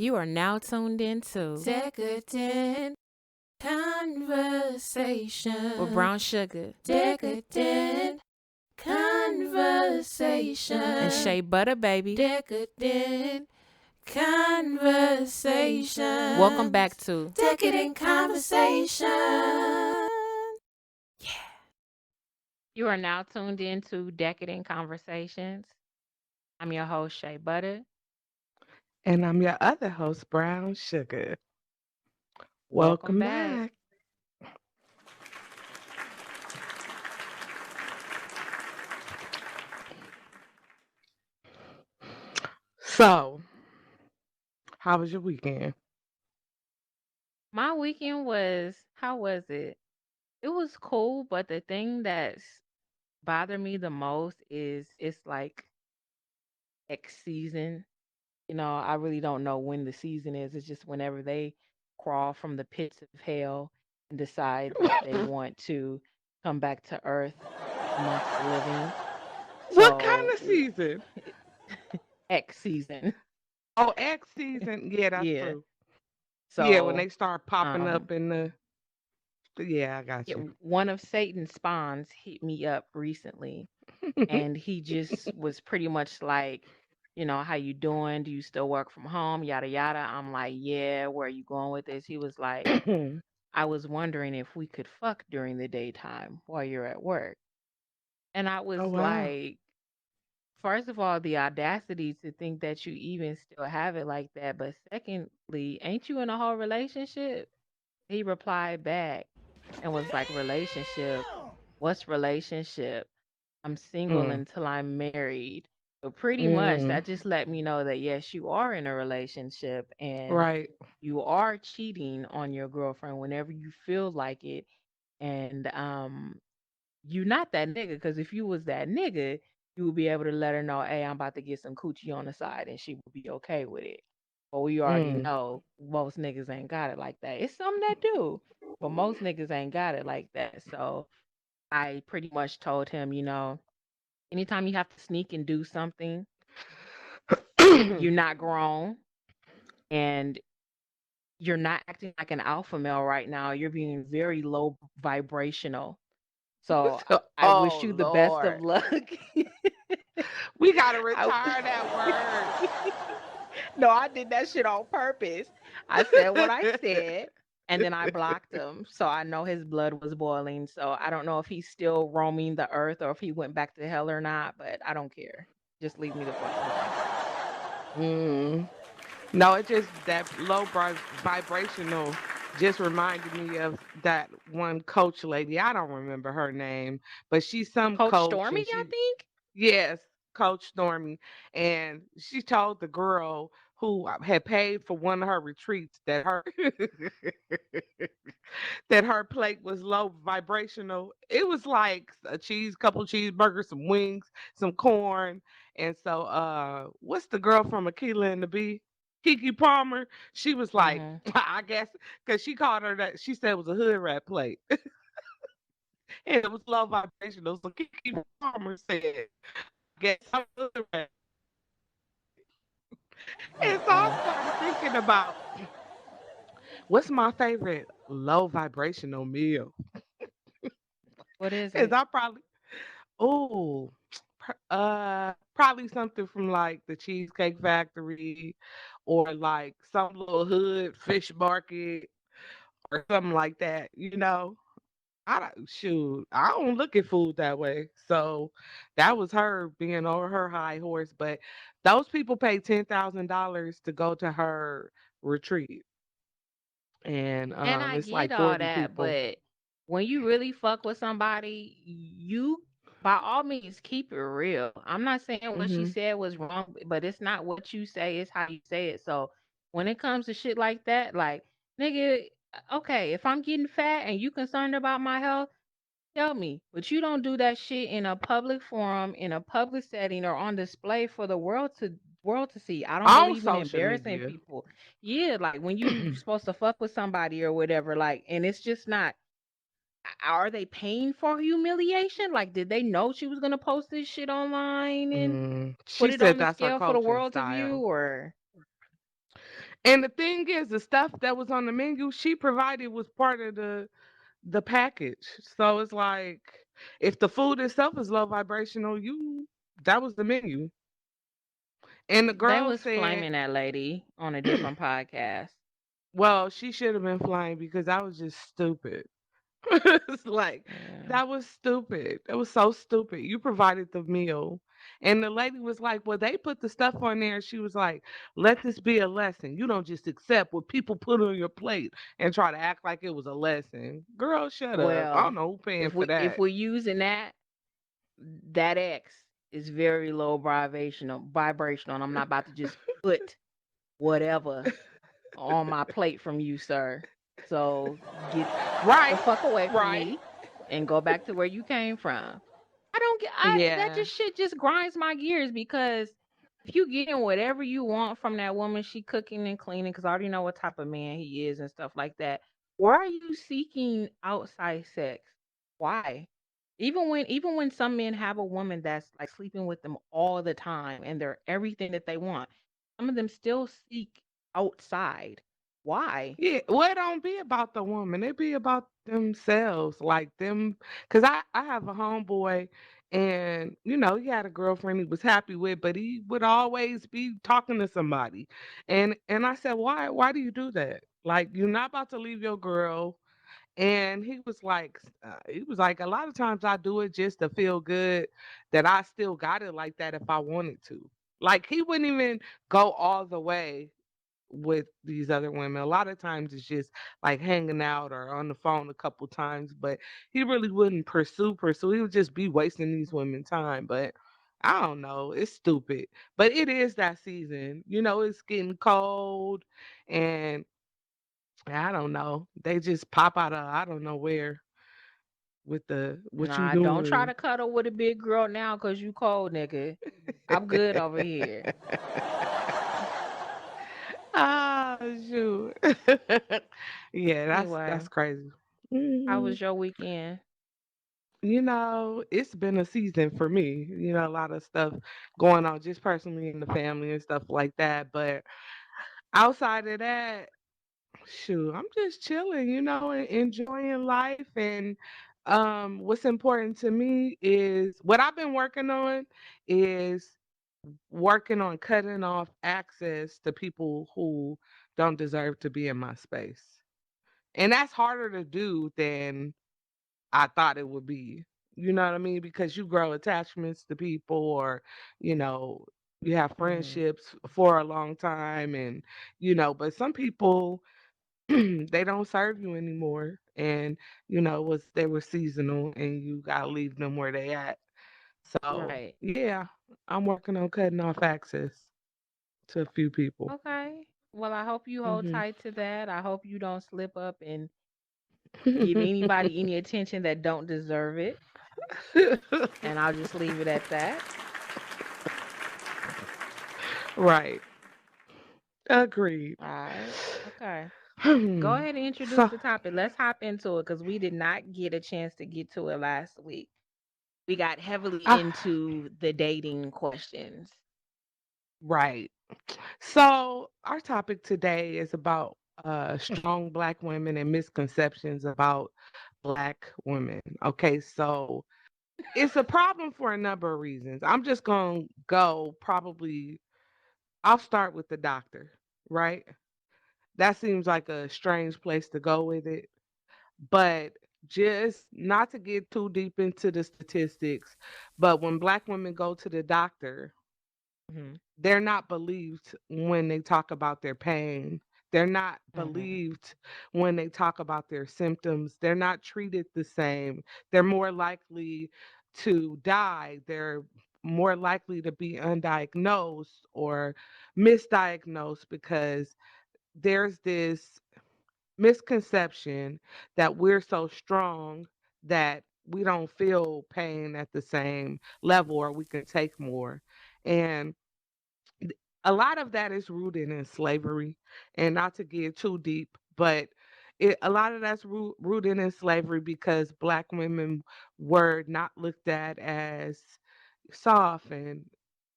You are now tuned into Decadent Conversations with Brown Sugar Decadent Conversations and Shea Butter, baby. Decadent Conversations. Welcome back to Decadent Conversations. You are now tuned into Decadent Conversations. I'm your host, Shea Butter. And I'm your other host, Brown Sugar. Welcome Welcome back. back. So, how was your weekend? My weekend was, how was it? It was cool, but the thing that's bothered me the most is it's like X season. I really don't know when the season is. It's just whenever they crawl from the pits of hell and decide that they want to come back to Earth amongst the living. What kind So, of season? X season. Oh, X season. Yeah, that's Yeah. true. Yeah, when So, they start popping um, up in the. Yeah, I got yeah, you. one of Satan's spawns hit me up recently, and he just was pretty much like, how you doing? Do you still work from home? Yada yada. I'm like, yeah. Where are you going with this? He was like, I was wondering if we could fuck during the daytime while you're at work. And I was Oh, wow. like, first of all, the audacity to think that you even still have it like that. But secondly, ain't you in a whole relationship? He replied back and was like, relationship? What's relationship? I'm single Mm, until I'm married. So pretty much mm, that just let me know that yes, you are in a relationship and right. you are cheating on your girlfriend whenever you feel like it. And you not that nigga, because if you was that nigga, you would be able to let her know, hey, I'm about to get some coochie on the side, and she would be okay with it. But we already Mm. know most niggas ain't got it like that. It's some that do, but most niggas ain't got it like that. So I pretty much told him, anytime you have to sneak and do something, you're not grown and you're not acting like an alpha male right now. You're being very low vibrational. So I wish Oh, you the best of Lord. luck. We got to I, retire that no, I did that shit on purpose. I said what I word. said, and then I blocked him. So I know his blood was boiling. So I don't know if he's still roaming the earth or if he went back to hell or not, but I don't care. Just leave me the fuck alone. Mm. No, it just that vibrational just reminded me of that one coach lady. I don't remember her name, but she's some Coach coach Stormy, and I she think. yes, Coach Stormy. And she told the girl who had paid for one of her retreats that her that her plate was low vibrational. It was like a couple cheeseburgers, some wings, some corn. And so what's the girl from Aquila and the Bee? Kiki Palmer. She was like, Mm-hmm. I guess because she called her that she said it was a hood rat plate. And it was low vibrational. So Kiki Palmer said, I guess I'm a hood rat. And so I Mm-mm. started thinking about what's my favorite low vibrational meal? What is Because it? I probably oh, probably something from like the Cheesecake Factory or like some little hood fish market or something like that. I don't shoot. I don't look at food that way. So that was her being on her high horse. But those people paid $10,000 to go to her retreat, and And I it's get like all 40 that, people. but when you really fuck with somebody, you by all means keep it real. I'm not saying what she Hmm. said was wrong, but it's not what you say, it's how you say it. So when it comes to shit like that, like, nigga, okay, if I'm getting fat and you concerned about my health, tell me. But you don't do that shit in a public forum, in a public setting, or on display for the world to see. I don't On believe in social embarrassing media. people. Yeah, like when you supposed to fuck with somebody or whatever, like, and it's just not. Are they paying for humiliation? Like, did they know she was gonna post this shit online and put She it said on the that's her scale for the coaching world to view, style. or? And the thing is, the stuff that was on the menu she provided was part of the package. So it's like if the food itself is low vibrational, you that was the menu. And the They girl was said, flaming that lady on a different podcast. well, she should have been flying because I was just stupid. It's like Yeah. that was stupid. It was so stupid. You provided the meal. And the lady was like, well, they put the stuff on there. She was like, let this be a lesson. You don't just accept what people put on your plate and try to act like it was a lesson. Girl, shut up. I don't Well, know who paying if for if that. we're using that, that X is very low vibrational, and I'm not about to just put whatever on my plate from you, sir. So get the Right. fuck away from Right. me and go back to where you came from. I don't get I that Yeah. just shit just grinds my gears because if you getting whatever you want from that woman, she cooking and cleaning, because I already know what type of man he is and stuff like that. Why are you seeking outside sex? Why? Even when some men have a woman that's like sleeping with them all the time and they're everything that they want, some of them still seek outside. Why? Yeah, well, it don't be about the woman. It be about themselves, like them. Cause I have a homeboy, and he had a girlfriend he was happy with, but he would always be talking to somebody, and I said, why do you do that? Like you're not about to leave your girl. And he was like, a lot of times I do it just to feel good that I still got it like that if I wanted to. Like he wouldn't even go all the way with these other women. A lot of times it's just like hanging out or on the phone a couple times, but he really wouldn't pursue. He would just be wasting these women time. But I don't know, it's stupid. But it is that season. It's getting cold and I don't know. They just pop out of I don't know where with the what you Nah, don't try doing. to cuddle with a big girl now cause you cold, nigga. I'm good over here. Ah, shoot. Yeah, that's Anyway, crazy. how Mhm. was your weekend? It's been a season for me. A lot of stuff going on just personally in the family and stuff like that. But outside of that, shoot, I'm just chilling, and enjoying life. And what's important to me is what I've been working on is working on cutting off access to people who don't deserve to be in my space. And that's harder to do than I thought it would be. You know what I mean? Because you grow attachments to people or, you know, you have Mhm. friendships for a long time but some people they don't serve you anymore and was they were seasonal and you gotta leave them where they at. So Right. yeah, I'm working on cutting off access to a few people. Okay. Well, I hope you hold Hmm. tight to that. I hope you don't slip up and give anybody any attention that don't deserve it. And I'll just leave it at that. Right. Agreed. All right. Okay. Go Hmm. ahead and introduce So, the topic. Let's hop into it because we did not get a chance to get to it last week. We got heavily ah, into the dating questions. right. So, our topic today is about strong Black women and misconceptions about Black women. Okay, so it's a problem for a number of reasons. I'm just going to go probably, I'll start with the doctor, right? That seems like a strange place to go with it. But just not to get too deep into the statistics, but when Black women go to the doctor, Hmm. they're not believed when they talk about their pain. They're not Hmm. believed when they talk about their symptoms. They're not treated the same. They're more likely to die. They're more likely to be undiagnosed or misdiagnosed because there's this misconception that we're so strong that we don't feel pain at the same level or we can take more. And a lot of that is rooted in slavery, and not to get too deep, but a lot of that's rooted in slavery because Black women were not looked at as soft and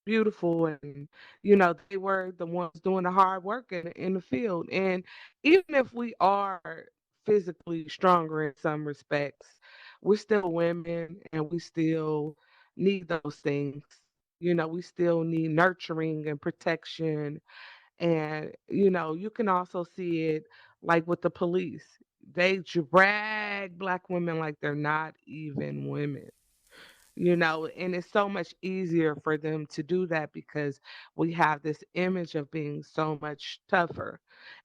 beautiful, and they were the ones doing the hard work in the field. And even if we are physically stronger in some respects, we're still women, and we still need those things. We still need nurturing and protection. And you can also see it like with the police. They drag black women like they're not even women. And it's so much easier for them to do that because we have this image of being so much tougher,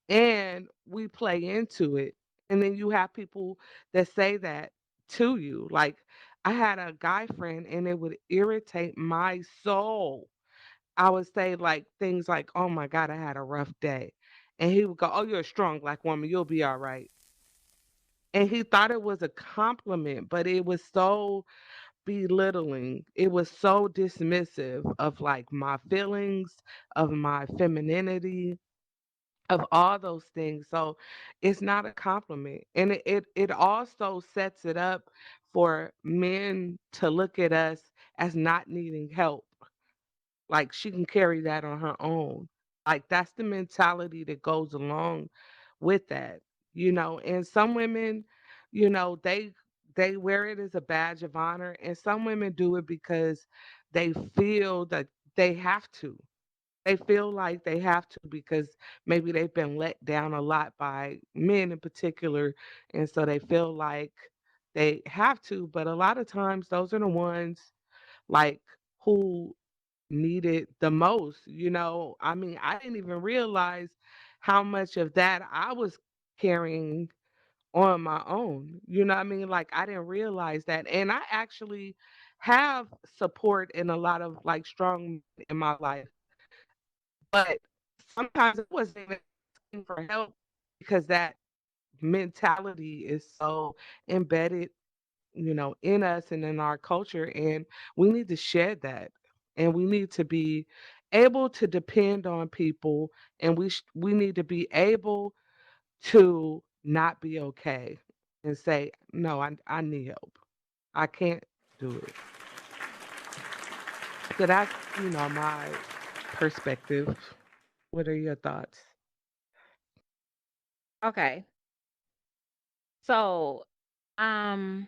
and we play into it. And then you have people that say that to you. Like, I had a guy friend, and it would irritate my soul. I would say like things like, "Oh my God, I had a rough day," and he would go, "Oh, you're a strong black woman, you'll be all right." And he thought it was a compliment, but it was so belittling. It was so dismissive of like my feelings, of my femininity, of all those things. So it's not a compliment. And it also sets it up for men to look at us as not needing help. Like, she can carry that on her own. Like, that's the mentality that goes along with that. And some women, they wear it as a badge of honor, and some women do it because they feel that they have to. They feel like they have to because maybe they've been let down a lot by men in particular, and so they feel like they have to. But a lot of times those are the ones like who need it the most. I mean, I didn't even realize how much of that I was carrying on my own. You know what I mean? Like, I didn't realize that. And I actually have support in a lot of like strong men in my life, but sometimes I wasn't even asking for help because that mentality is so embedded, in us and in our culture. And we need to shed that. And we need to be able to depend on people. And we need to be able to not be okay and say, no, I need help. I can't do it. So that's, my perspective. What are your thoughts? Okay. So, um,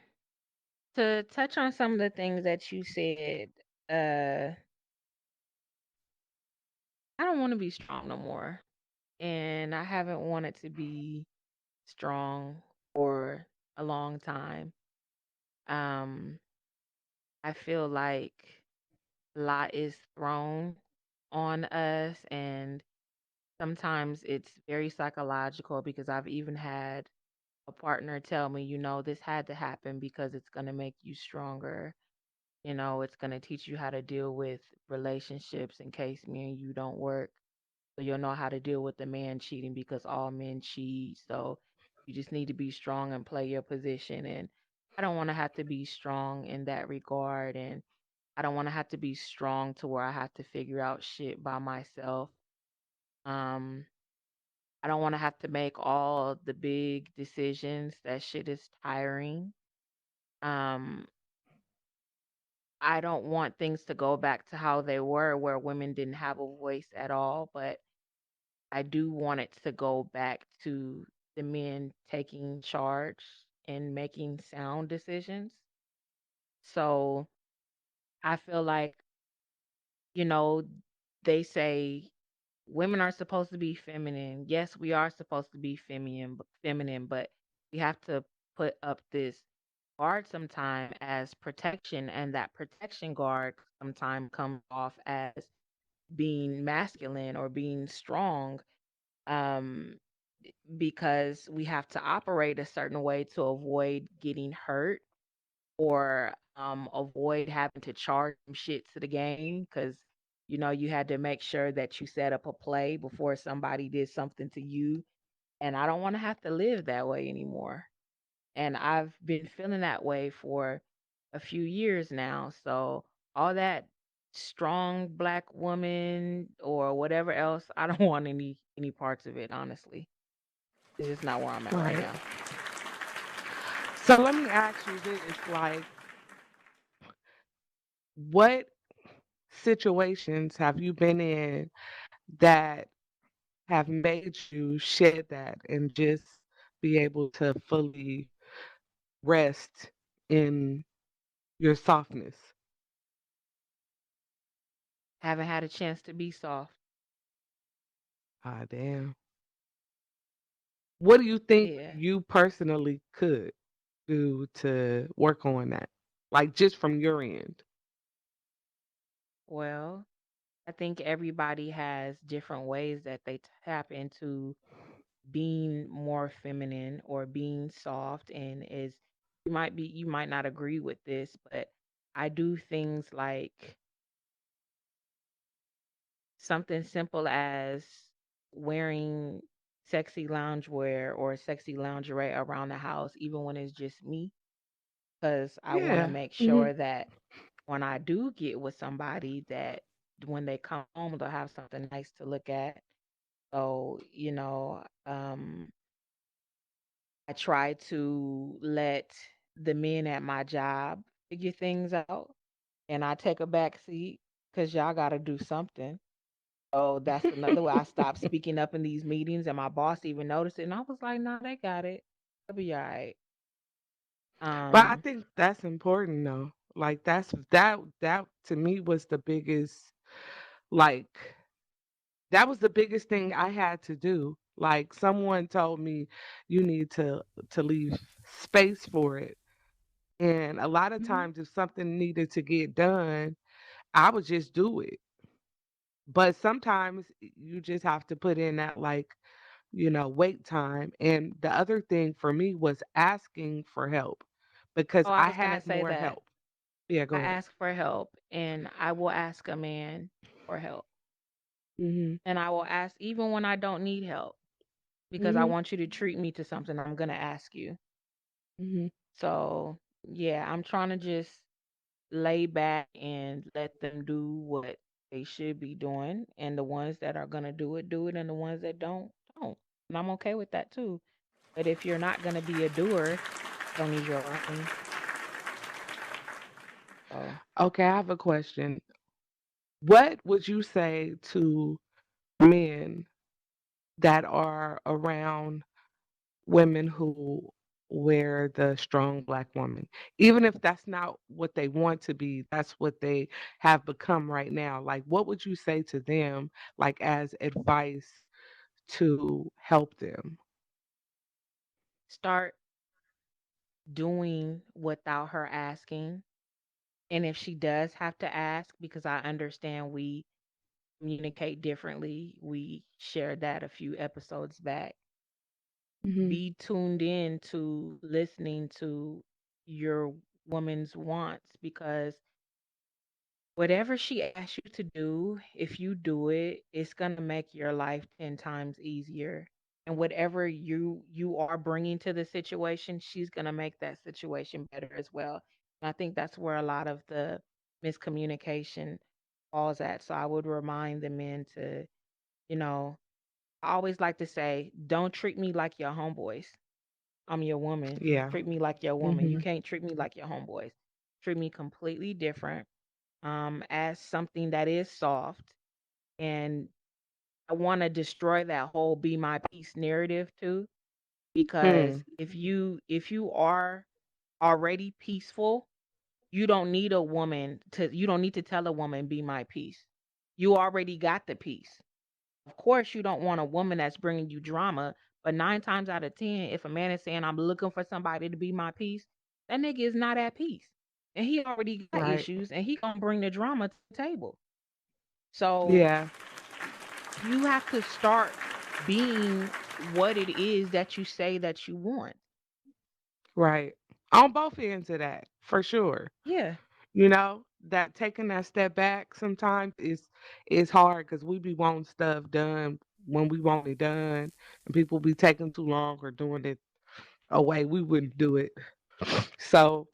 to touch on some of the things that you said, uh, I don't want to be strong no more. And I haven't wanted to be strong for a long time. Um, I feel like a lot is thrown on us, and sometimes it's very psychological because I've even had a partner tell me, this had to happen because it's going to make you stronger. It's going to teach you how to deal with relationships in case me and you don't work. So you'll know how to deal with the man cheating because all men cheat. So you just need to be strong and play your position. And I don't want to have to be strong in that regard. And I don't want to have to be strong to where I have to figure out shit by myself. Um, I don't want to have to make all the big decisions. That shit is tiring. Um, I don't want things to go back to how they were, where women didn't have a voice at all, but I do want it to go back to the men taking charge and making sound decisions. So I feel like, you know, they say women are supposed to be feminine. Yes, we are supposed to be feminine, but we have to put up this guard sometime as protection, and that protection guard sometimes comes off as being masculine or being strong. Um, because we have to operate a certain way to avoid getting hurt or avoid having to charge some shit to the game because you had to make sure that you set up a play before somebody did something to you. And I don't want to have to live that way anymore. And I've been feeling that way for a few years now. So all that strong black woman or whatever else, I don't want any parts of it, honestly. It's just not where I'm at right Right. now. So let me ask you this, like, what situations have you been in that have made you shed that and just be able to fully rest in your softness? Haven't had a chance to be soft. Ah, damn. What do you think Yeah. you personally could do to work on that? Like just from your end. Well, I think everybody has different ways that they tap into being more feminine or being soft, and is you might not agree with this, but I do things like something simple as wearing sexy loungewear or sexy lingerie around the house even when it's just me, because I want to Yeah. make Hmm. sure that when I do get with somebody, that when they come home they'll have something nice to look at. So, I try to let the men at my job figure things out, and I take a back seat because y'all got to do something. So that's another way I stopped speaking up in these meetings, and my boss even noticed it, and I was like, "Nah, they got it. It'll be all right." But I Um, think that's important though. Like that to me was the biggest, like that was the biggest thing I had to do. Like someone told me you need to leave space for it. And a lot of mhm. times if something needed to get done, I would just do it. But sometimes you just have to put in that, like, wait time. And the other thing for me was asking for help because Oh, I I was gonna had say more that help. Yeah, I go ahead. ask for help, and I will ask a man for help, Mhm. and I will ask even when I don't need help because I Mhm. want you to treat me to something. I'm gonna ask you. Mhm. So yeah, I'm trying to just lay back and let them do what they should be doing. And the ones that are going to do it. And the ones that don't. And I'm okay with that too. But if you're not going to be a doer, don't need your army. So Okay, I have a question. What would you say to men that are around women who wear the strong black woman? Even if that's not what they want to be, that's what they have become right now. Like, what would you say to them, like, as advice to help them? start doing without her asking. And if she does have to ask, because I understand we communicate differently, we shared that a few episodes back. Hmm. Be tuned in to listening to your woman's wants, because whatever she asks you to do, if you do it, it's going to make your life 10 times easier. And whatever you are bringing to the situation, she's going to make that situation better as well. And I think that's where a lot of the miscommunication falls at. So I would remind the men to, you know, I always like to say, don't treat me like your homeboys. I'm your woman. Yeah. Treat me like your woman. You Hmm. can't treat me like your homeboys. Treat me completely different, as something that is soft. And I want to destroy that whole be my peace narrative too, because Hmm. if you are already peaceful, you don't need to tell a woman be my peace. You already got the peace. Of course, you don't want a woman that's bringing you drama, but 9 times out of 10, if a man is saying, I'm looking for somebody to be my peace, that nigga is not at peace. And he already got Right. issues, and he gonna bring the drama to the table. So Yeah. you have to start being what it is that you say that you want. Right. On both ends of that, for sure. Yeah. That taking that step back sometimes is hard because we be wanting stuff done when we want it done, and people be taking too long or doing it a way we wouldn't do it. So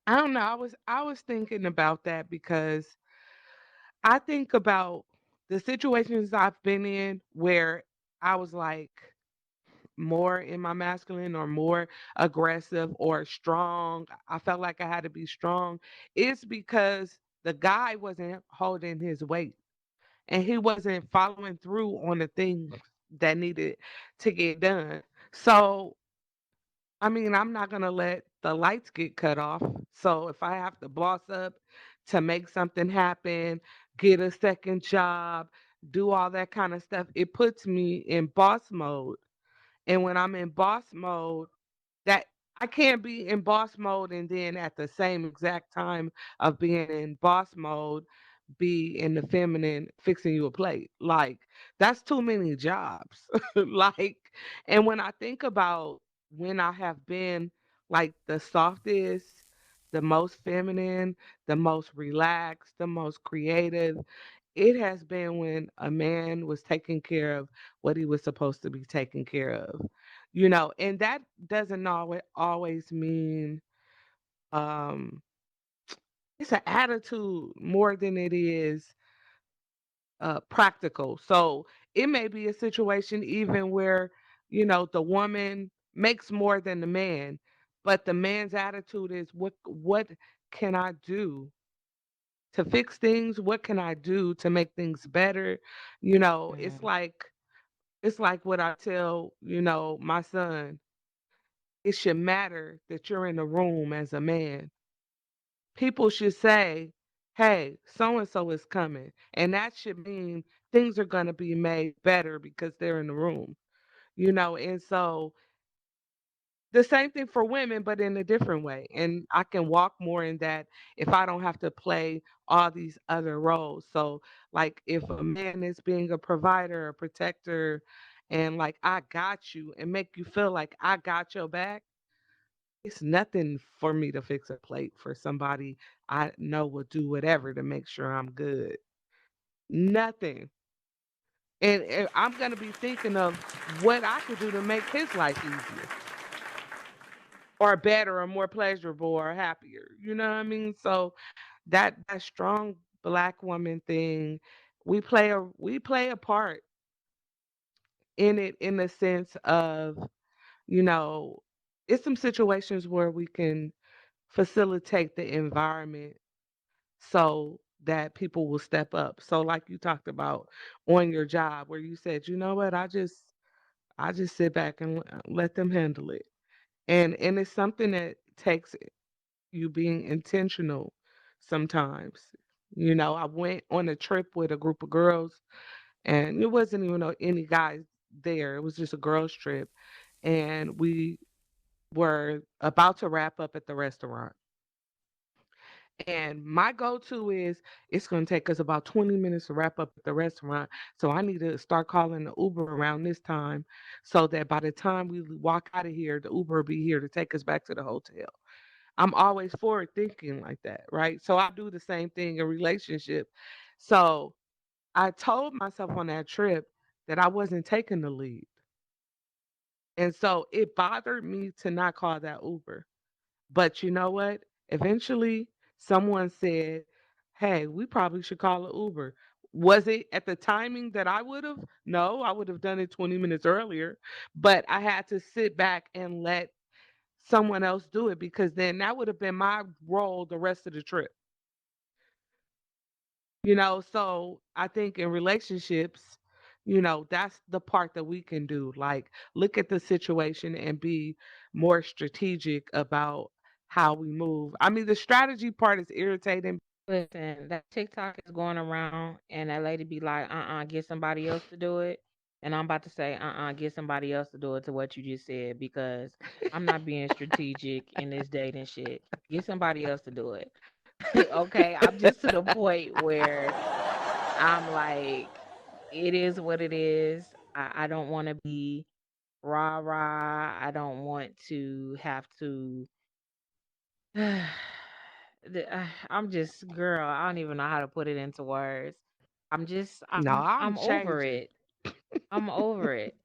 I don't know. I was thinking about that because I think about the situations I've been in where I was like more in my masculine or more aggressive or strong. I felt like I had to be strong. It's because The guy wasn't holding his weight and he wasn't following through on the things that needed to get done. So, I mean, I'm not going to let the lights get cut off. So, if I have to boss up to make something happen, get a second job, do all that kind of stuff, it puts me in boss mode. And when I'm in boss mode, that I can't be in boss mode and then at the same exact time of being in boss mode be in the feminine fixing you a plate. Like that's too many jobs. Like, and when I think about when I have been like the softest, the most feminine, the most relaxed, the most creative, it has been when a man was taking care of what he was supposed to be taking care of. And that doesn't always mean um it's an attitude more than it is practical. So it may be a situation even where, the woman makes more than the man, but the man's attitude is what can I do to fix things? What can I do to make things better? You know, it's Mm. like it's like what I tell, my son. It should matter that you're in the room as a man. People should say, hey, so and so is coming. And that should mean things are going to be made better because they're in the room, And so the same thing for women, but in a different way. And I can walk more in that if I don't have to play all these other roles. So, like, if a man is being a provider, a protector, and like, I got you and make you feel like I got your back, it's nothing for me to fix a plate for somebody I know will do whatever to make sure I'm good. Nothing. And I'm going to be thinking of what I could do to make his life easier or better or more pleasurable or happier. You know what I mean? So that strong black woman thing, we play a part in it in the sense of, you know, it's some situations where we can facilitate the environment so that people will step up. So like you talked about on your job where you said, "You know what? I just sit back and let them handle it." And it's something that takes you being intentional sometimes. I went on a trip with a group of girls and it wasn't even any guys there. It was just a girls trip and we were about to wrap up at the restaurant. And my go-to is it's going to take us about 20 minutes to wrap up at the restaurant. So I need to start calling the Uber around this time so that by the time we walk out of here, the Uber will be here to take us back to the hotel. I'm always forward thinking like that, right? So I do the same thing in relationship. So I told myself on that trip that I wasn't taking the lead. And so it bothered me to not call that Uber. But you know what? Eventually, someone said, "Hey, we probably should call an Uber." Was it at the timing that I would have? No, I would have done it 20 minutes earlier. But I had to sit back and let someone else do it because then that would have been my role the rest of the trip. So I think in relationships, that's the part that we can do. Like, look at the situation and be more strategic about how we move. I mean, the strategy part is irritating. Listen, that TikTok is going around, and that lady be like, get somebody else to do it. And I'm about to say, get somebody else to do it to what you just said because I'm not being strategic in this dating shit. Get somebody else to do it. Okay, I'm just to the point where I'm like, it is what it is. I don't want to be rah rah. I don't want to have to. I'm just, girl, I don't even know how to put it into words. No, I'm I'm over changing. it. I'm over it.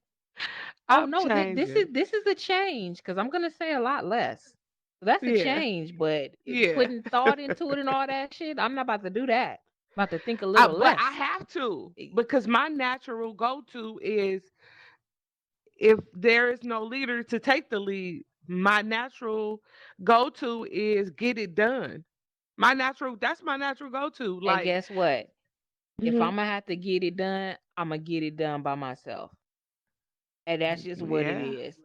Oh I'm no, changing. this is a change because I'm gonna say a lot less. That's a Yeah. change, but Yeah. putting thought into it and all that shit, I'm not about to do that. I'm about to think a little But I less. have to E- because my natural go to is if there is no leader to take the lead, my natural go to is get it done. That's my natural go-to. And Like, guess what? If mhm, I'm gonna have to get it done, I'm gonna get it done by myself. And that's just what it yeah, is.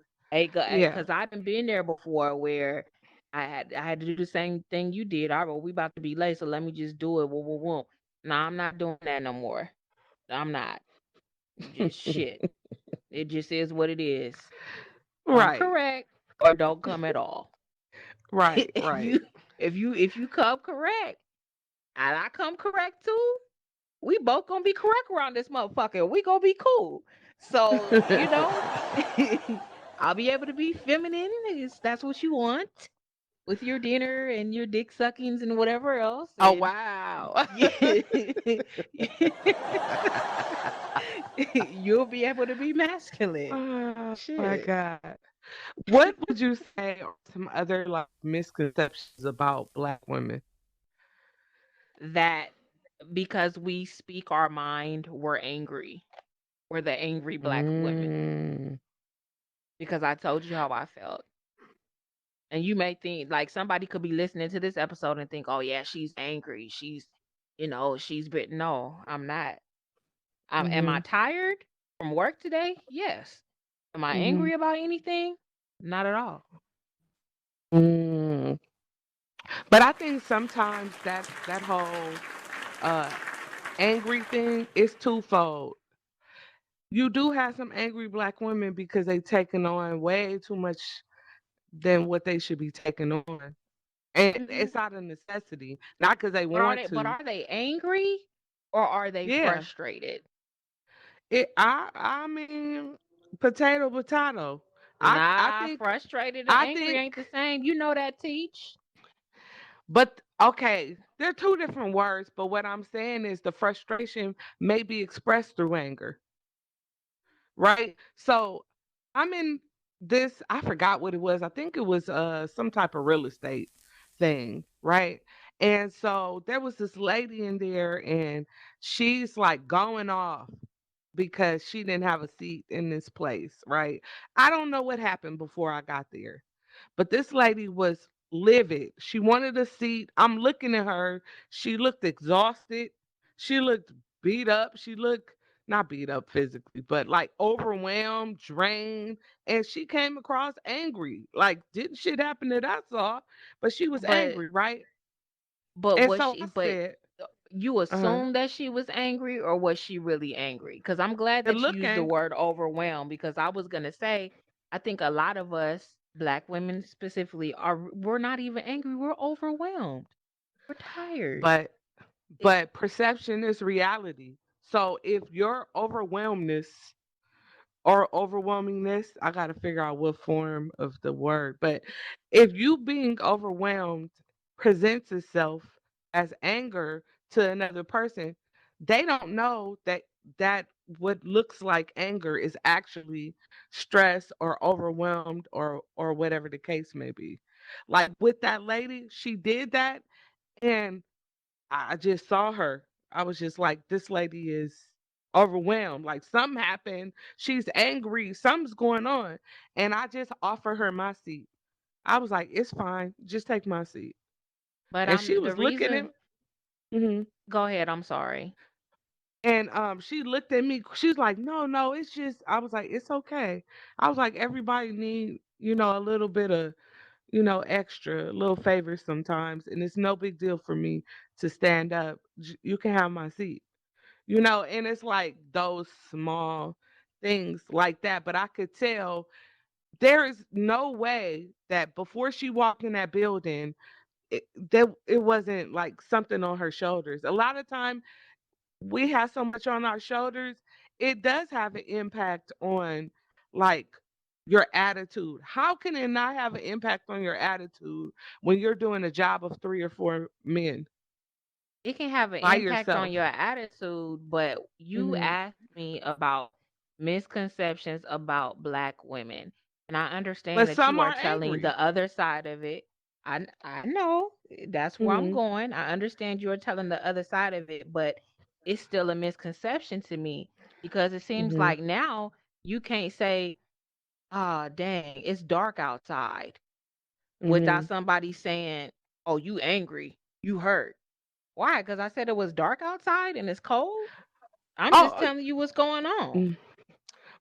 yeah. Cause I done been there before where I had to do the same thing you did. All right, well, we about to be late, so let me just do it. Whoa, whoa, whoa. No, I'm not doing that no more. I'm not. Just shit. It just is what it is. Come Right, correct or don't come at all. right, if right. you if you come correct and I come correct too, we both gonna be correct around this motherfucker. We gonna be cool. So, I'll be able to be feminine if that's what you want with your dinner and your dick suckings and whatever else. Oh And wow. yeah, you'll be able to be masculine. Oh my Shit. God. What would you say are some other like misconceptions about black women? That because we speak our mind, we're angry. We're the angry black women. Mm, Because I told you how I felt. And you may think like somebody could be listening to this episode and think, "Oh yeah, she's angry. She's been." No, I'm not. Am I mhm, tired from work today? Yes. Am I mhm. angry about anything? Not at all. Mm. But I think sometimes that whole uh angry thing is twofold. You do have some angry black women because they taking on way too much than what they should be taking on. And Hmm. it's out of necessity, not because they But are want they? But to. are they angry, or are they Yeah. frustrated? I mean, potato potato. I Nah, think frustrated and I angry think ain't the same. You know that, Teach. but okay, they're two different words, but what I'm saying is the frustration may be expressed through anger, right? So I'm in this, I forgot what it was. I think it was some type of real estate thing, right? And so there was this lady in there and she's like going off because she didn't have a seat in this place, right? I don't know what happened before I got there, but this lady was livid. She wanted a seat. I'm looking at her. She looked exhausted. She looked beat up. She looked not beat up physically, but like overwhelmed, drained. And she came across angry. Like, didn't shit happen that I saw, but she was But angry, right? but And was so she? I But said, you uh-huh. assume that she was angry, or was she really angry? Because I'm glad It that you look used the angry, word overwhelmed. Because I was gonna say, I think a lot of us, black women specifically, we're not even angry. We're overwhelmed. We're tired. but It, but perception is reality. So if your overwhelmness or overwhelmingness, I got to figure out what form of the word, but if you being overwhelmed presents itself as anger to another person, they don't know that what looks like anger is actually stress or overwhelmed or whatever the case may be. Like with that lady, she did that and I just saw her. I was just like, this lady is overwhelmed. Like something happened. She's angry. Something's going on. And I just offered her my seat. I was like, it's fine. Just take my seat. but And she I'm the was looking at reason. me. Mhm. Go ahead. I'm sorry. And she looked at me. She's like, no, no, it's just. I was like, it's okay. I was like, everybody need, a little bit of, extra, little favors sometimes, and it's no big deal for me to stand up. You can have my seat. And it's like those small things like that. But I could tell there is no way that before she walked in that building, it wasn't like something on her shoulders. A lot of time we have so much on our shoulders, it does have an impact on like your attitude. How can it not have an impact on your attitude when you're doing a job of three or four men It can have an by impact on yourself? your attitude, but you Hmm. asked me about misconceptions about black women. And I But understand that some you are are telling angry. the other side of it. I know that's where I'm Hmm. going. I understand you're telling the other side of it, but it's still a misconception to me because it seems Hmm. like now you can't say, "Ah, dang, it's dark outside," without Hmm. somebody saying, "Oh, you angry. You hurt. Why? Because I said it was dark outside and it's cold? I'm just Oh, telling you what's going on. mm.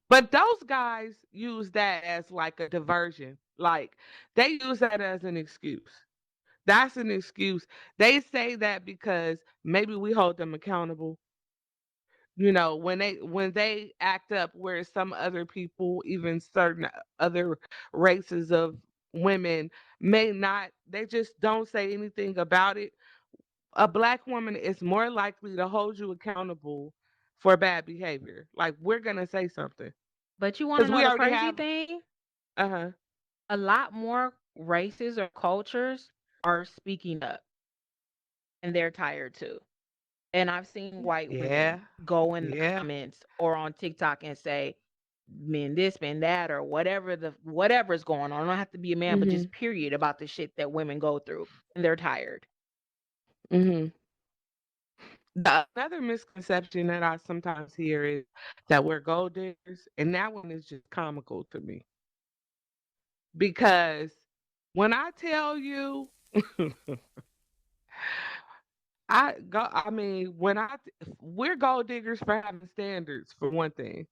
But those guys use that as like a diversion. Like they use that as an excuse. That's an excuse. They say that because maybe we hold them accountable. You know, when they act up where some other people, even certain other races of women may not, they just don't say anything about it. A black woman is more likely to hold you accountable for bad behavior. Like we're gonna say something But you want to because know we the already crazy have. thing? Uh-huh. A lot more races or cultures are speaking up and they're tired too. And I've seen white Yeah. women go in the Yeah. comments or on TikTok and say, men this, men that, or whatever's going on. I don't have to be a man, but Mhm. just period about the shit that women go through. And they're tired. Mhm. Another misconception that I sometimes hear is that we're gold diggers, and that one is just comical to me because when I tell you, I mean, we're gold diggers for having standards for one thing.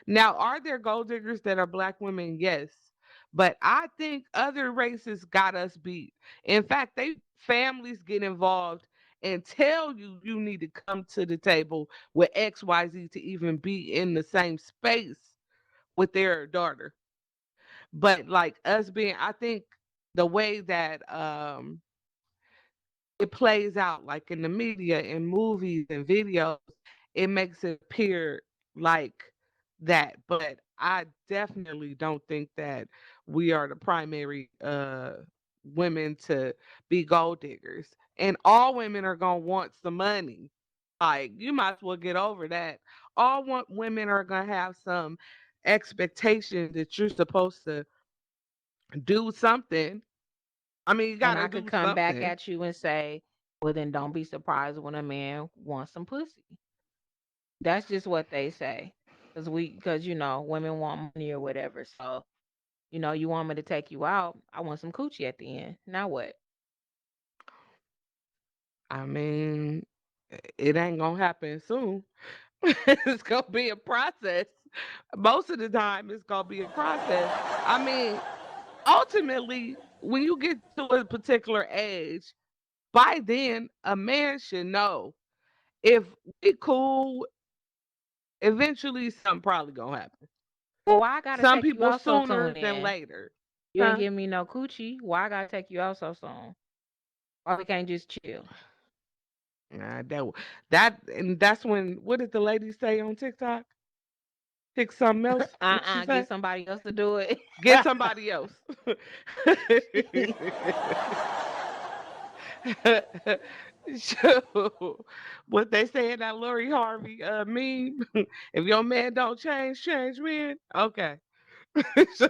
Now, are there gold diggers that are black women? Yes. But I think other races got us beat. In fact, they families get involved and tell you you need to come to the table with XYZ to even be in the same space with their daughter. But like us being, I think the way that it plays out like in the media in movies and videos, it makes it appear like that, but I definitely don't think that we are the primary women to be gold diggers, and all women are going to want some money. Like you might as well get over that. Women are going to have some expectation that you're supposed to do something. I mean, you got And to I could do come back something. at you and say, well, then don't be surprised when a man wants some pussy. That's just what they say. Because, women want money or whatever. So, you want me to take you out. I want some coochie at the end. Now what? I mean, it ain't gonna happen soon. It's gonna be a process. Most of the time, it's gonna be a process. I mean, ultimately, when you get to a particular age, by then, a man should know if we cool. Eventually, something probably gonna happen. Well, why I gotta Some take you people out so soon sooner than then? later. You ain't Huh? giving me no coochie. Why I gotta take you out so soon? Why we can't just chill? Nah, and that's when. What did the lady say on TikTok? Pick something else. What she Get say? somebody else to do it. Get somebody else. So, what they say in that Lori Harvey meme, if your man don't change, change men. Okay. So,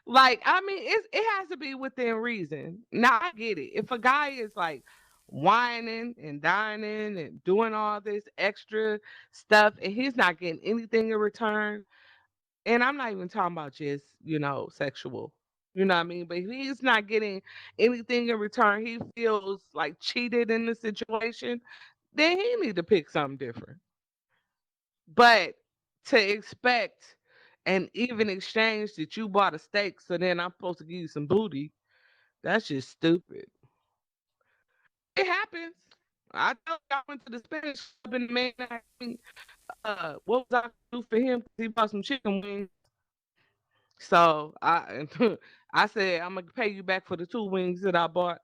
like, I mean, it has to be within reason. Now, I get it. If a guy is like whining and dining and doing all this extra stuff and he's not getting anything in return, and I'm not even talking about just, sexual. You know what I mean? But if he's not getting anything in return, he feels like cheated in the situation, then he need to pick something different. But to expect an even exchange that you bought a steak, so then I'm supposed to give you some booty, that's just stupid. It happens. I told you I went to the Spanish club and the man asked me, what was I gonna do for him because he bought some chicken wings. So I I said I'm gonna pay you back for the two wings that I bought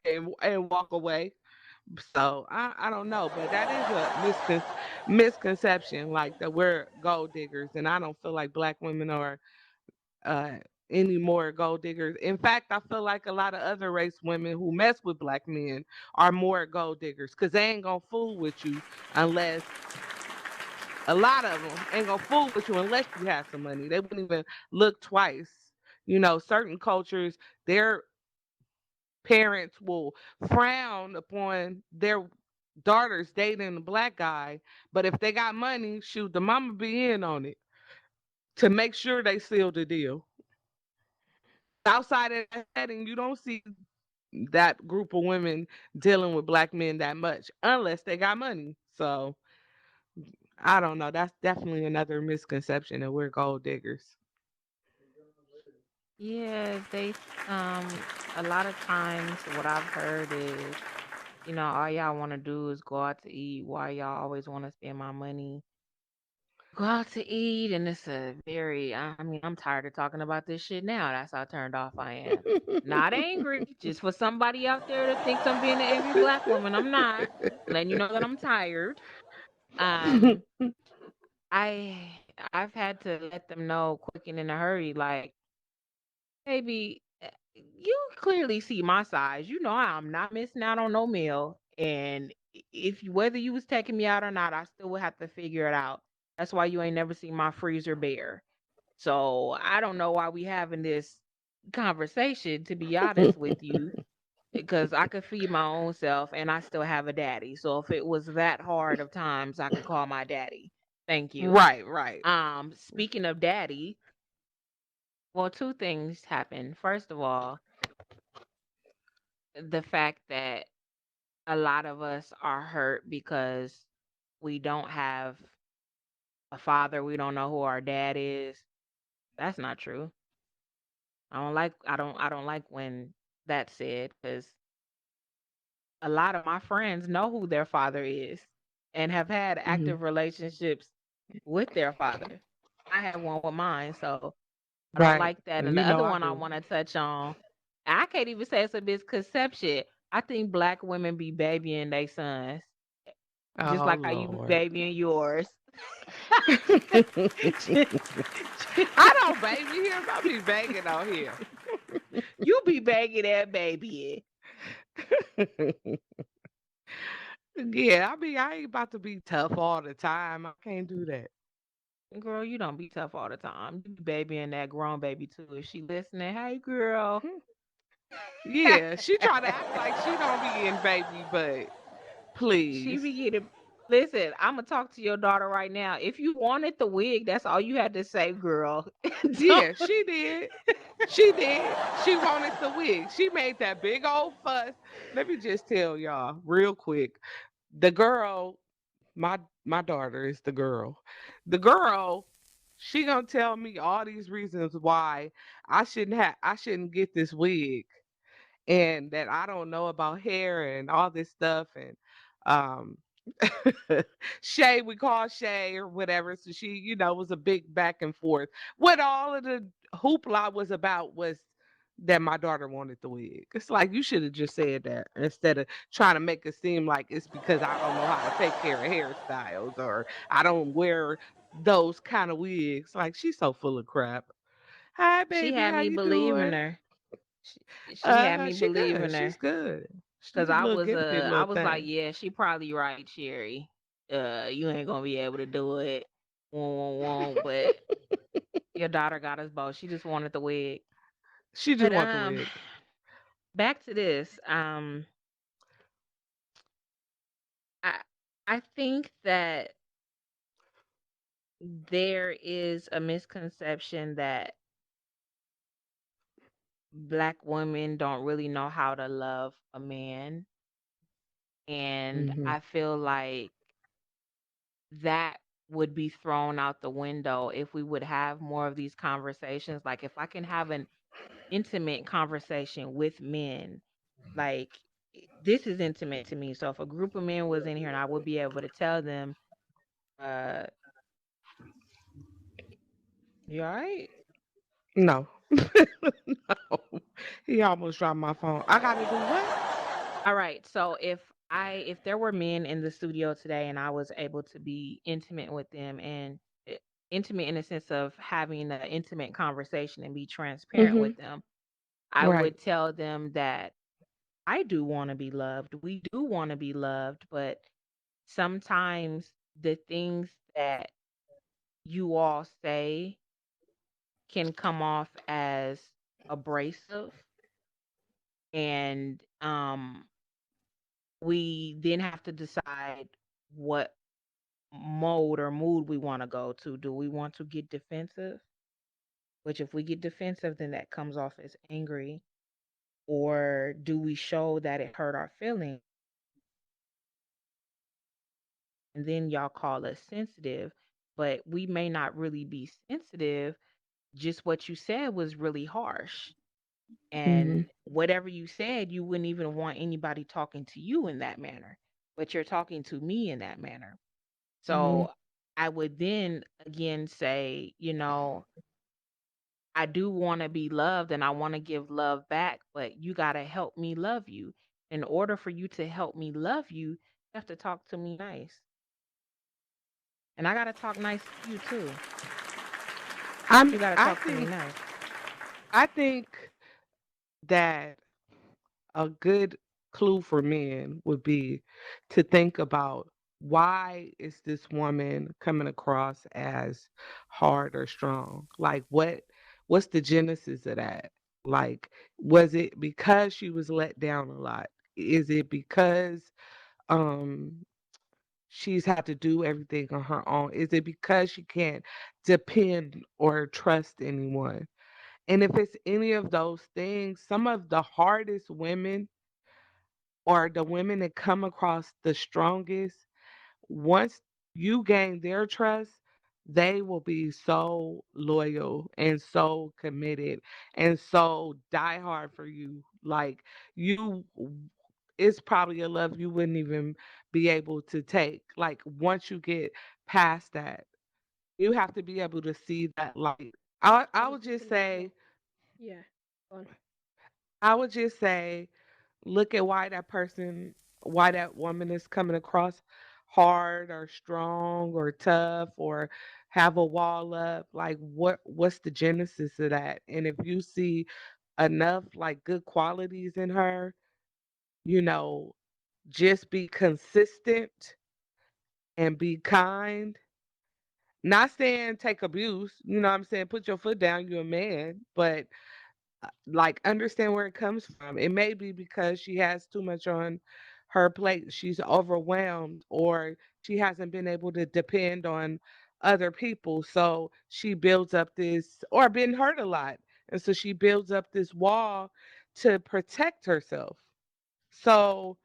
and walk away. So I don't know, but that is a misconception, like that we're gold diggers, and I don't feel like black women are uh, any more gold diggers. In fact, I feel like a lot of other race women who mess with black men are more gold diggers because they ain't gonna fool with you unless a lot of them ain't gonna fool with you unless you have some money. They wouldn't even look twice. Certain cultures, their parents will frown upon their daughters dating a black guy, but if they got money, shoot, the mama be in on it to make sure they seal the deal. Outside of that setting, you don't see that group of women dealing with black men that much unless they got money. So I don't know. That's definitely another misconception that we're gold diggers. Yeah, a lot of times what I've heard is, all y'all want to do is go out to eat. Why y'all always want to spend my money? Go out to eat, and it's a very, I mean, I'm tired of talking about this shit now. That's how turned off I am. Not angry, just for somebody out there that thinks I'm being an angry black woman. I'm not. Letting you know that I'm tired. Um, I've had to let them know quick and in a hurry, like, baby, you clearly see my size. You know I'm not missing out on no meal. And if whether you was taking me out or not, I still would have to figure it out. That's why you ain't never seen my freezer bare. So I don't know why we having this conversation, to be honest with you, because I could feed my own self and I still have a daddy. So if it was that hard of times, I could call my daddy. Thank you. Right, right. Speaking of daddy, well, two things happened. First of all, the fact that a lot of us are hurt because we don't have a father, we don't know who our dad is. That's not true. I don't like when that's said, because a lot of my friends know who their father is and have had Hmm. active relationships with their father. I had one with mine, so I don't Right. like that. And And you the know other I one I do. want to touch on, I can't even say it's a misconception. I think black women be babying their sons, just Oh like how you be Lord. babying yours. I don't baby him. I be banging on him. You be banging that baby. Yeah, I ain't about to be tough all the time. I can't do that. Girl, you don't be tough all the time. You be babying that grown baby too. If she listening, hey girl. Yeah, she try to act like she don't be getting baby, but She please. be getting. Listen, I'm gonna talk to your daughter right now. If you wanted the wig, that's all you had to say, girl. Don't- Yeah, she did. She did. She wanted the wig. She made that big old fuss. Let me just tell y'all real quick. The girl, my my daughter is the girl. The girl, she gonna tell me all these reasons why I shouldn't get this wig, and that I don't know about hair and all this stuff, and um Shay, we call Shay or whatever. So she, was a big back and forth. What all of the hoopla was about was that my daughter wanted the wig. It's like you should have just said that instead of trying to make it seem like it's because I don't know how to take care of hairstyles or I don't wear those kind of wigs. Like she's so full of crap. Hi she baby, had how me you believing doing? her. She had me She good. believing She's her. good. Cause She's a little gifted I little was like, thing. yeah, she probably right, Cherry. You ain't gonna be able to do it. Won't. But your daughter got us both. She just wanted the wig. She just But want the wig. back to this. I I think that there is a misconception that black women don't really know how to love a man, and Hmm. I feel like that would be thrown out the window if we would have more of these conversations. Like if I can have an intimate conversation with men, like this is intimate to me. So if a group of men was in here and I would be able to tell them, uh, you all right? No. No. He almost dropped my phone. I gotta do what? All right. So if there were men in the studio today and I was able to be intimate with them and intimate in the sense of having an intimate conversation and be transparent Hmm. with them, I Right. would tell them that I do want to be loved. We do want to be loved, but sometimes the things that you all say can come off as abrasive, and we then have to decide what mode or mood we want to go to. Do we want to get defensive? Which if we get defensive, then that comes off as angry. or do we show that it hurt our feelings and then y'all call us sensitive, but we may not really be sensitive. Just what you said was really harsh. Mhm. And whatever you said, you wouldn't even want anybody talking to you in that manner, but you're talking to me in that manner. Mhm. So I would then again say, I do want to be loved and I want to give love back, but you got to help me love you. In order for you to help me love you, you have to talk to me nice. And I got to talk nice to you too. I'm You got to I talk to me think nice. I think that a good clue for men would be to think about, why is this woman coming across as hard or strong? Like, what's the genesis of that? Like, was it because she was let down a lot? Is it because um she's had to do everything on her own? Is it because she can't depend or trust anyone? And if it's any of those things, some of the hardest women, or the women that come across the strongest, once you gain their trust, they will be so loyal and so committed and so diehard for you. Like, you, it's probably a love you wouldn't even be able to take. Like, once you get past that, you have to be able to see that light. I I was would just just gonna say, say, yeah, go on. I would just say, look at why that woman is coming across hard or strong or tough or have a wall up. Like, what's the genesis of that? And if you see enough like good qualities in her, you know, just be consistent and be kind. Not saying take abuse, you know what I'm saying? Put your foot down, you're a man, but like, understand where it comes from. It may be because she has too much on her plate. She's overwhelmed, or she hasn't been able to depend on other people. So she builds up this, or been hurt a lot. And so she builds up this wall to protect herself. So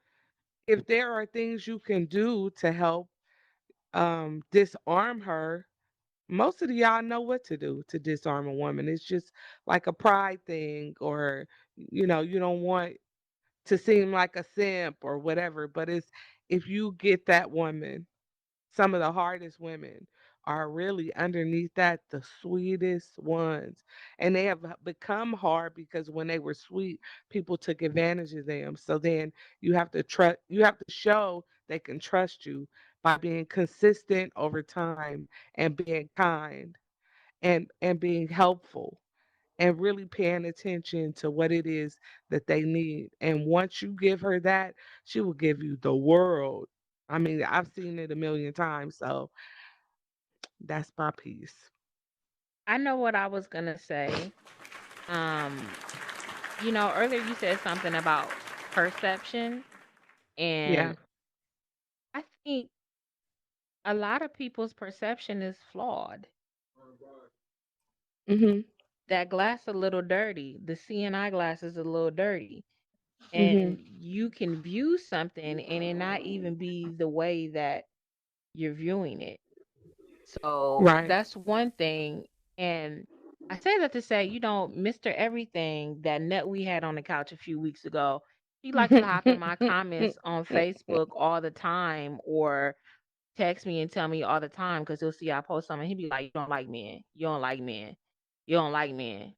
if there are things you can do to help disarm her, most of the y'all know what to do to disarm a woman. It's just like a pride thing, or you don't want to seem like a simp or whatever. But it's, if you get that woman, some of the hardest women are really underneath that the sweetest ones. And they have become hard because when they were sweet, people took advantage of them. So then you have to show they can trust you by being consistent over time and being kind and being helpful and really paying attention to what it is that they need. And once you give her that, she will give you the world. I mean, I've seen it a million times, so that's my piece. I know what I was going to say. Um, earlier you said something about perception, Yeah. and I think a lot of people's perception is flawed. Mhm. That glass a little dirty. The CNI glass is a little dirty. Mhm. And you can view something and it not even be the way that you're viewing it. So Right. that's one thing. And I say that to say, Mr. Everything, that nut we had on the couch a few weeks ago, he likes to hop in my comments on Facebook all the time or text me and tell me all the time because he'll see I post something. He'll be like, "You don't like men. You don't like men. You don't like men."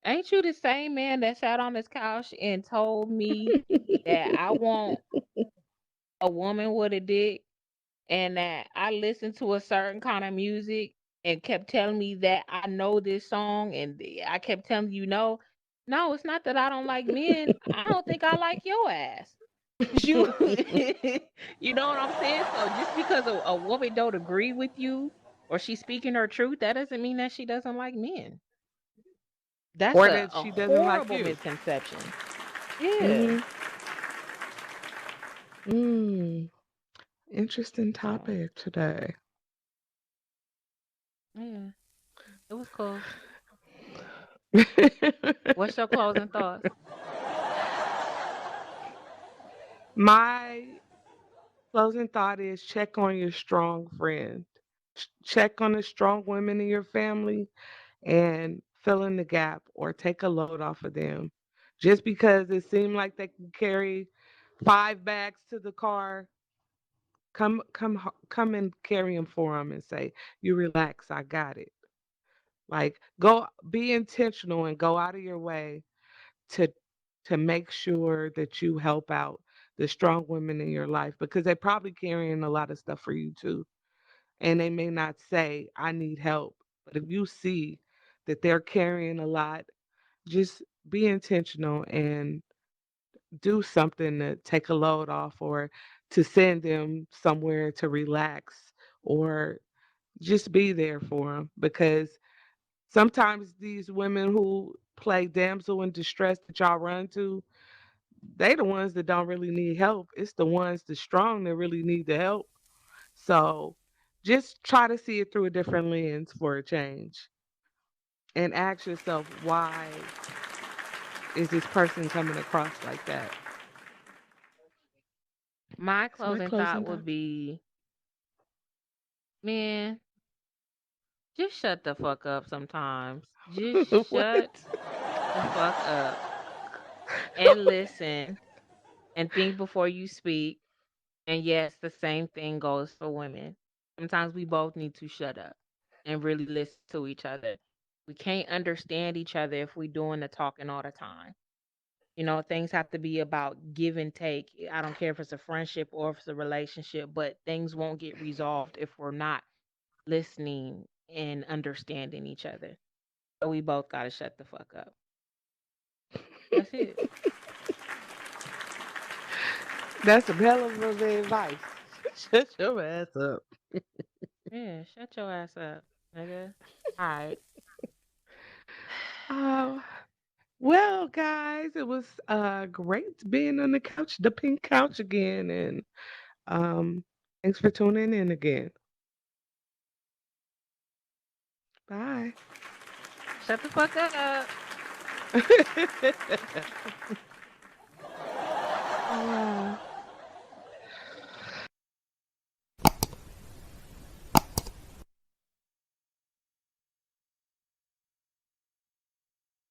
Ain't you the same man that sat on this couch and told me that I want a woman with a dick and that I listen to a certain kind of music and kept telling me that I know this song and I kept telling you no. No, it's not that I don't like men. I don't think I like your ass. 'Cause you you know what I'm saying? So just because a woman don't agree with you or she's speaking her truth, that doesn't mean that she doesn't like men. That's Or a, that a she doesn't like horrible you. misconception. Yeah. Mhm. Mm. Interesting So topic today. yeah, it was cool. What's your closing thoughts? My closing thought is check on your strong friend. Check on the strong women in your family and fill in the gap or take a load off of them. Just because it seemed like they can carry 5 bags to the car, come and carry them for them and say, "You relax, I got it." Like go be intentional and go out of your way to to make sure that you help out the strong women in your life because they're probably carrying a lot of stuff for you too. And they may not say, "I need help." But if you see that they're carrying a lot, just be intentional and do something to take a load off or to send them somewhere to relax or just be there for them because sometimes these women who play damsel in distress that y'all run to, they the ones that don't really need help. It's the ones the strong that really need the help. So just try to see it through a different lens for a change and ask yourself, why is this person coming across like that? My That's my closing closing thought thought. would be, man, just shut the fuck up sometimes. Just What? shut the fuck up and listen and think before you speak. And yes, the same thing goes for women. Sometimes we both need to shut up and really listen to each other. We can't understand each other if we're doing the talking all the time. You know, things have to be about give and take. I don't care if it's a friendship or if it's a relationship, but things won't get resolved if we're not listening and understanding each other. So we both got to shut the fuck up. That's it. That's some hell of a advice. Shut your ass up. Yeah, shut your ass up, nigga. All right. Oh, well, guys, it was great being on the couch, the pink couch again, and um, thanks for tuning in again. Bye. Shut the fuck up. Wow.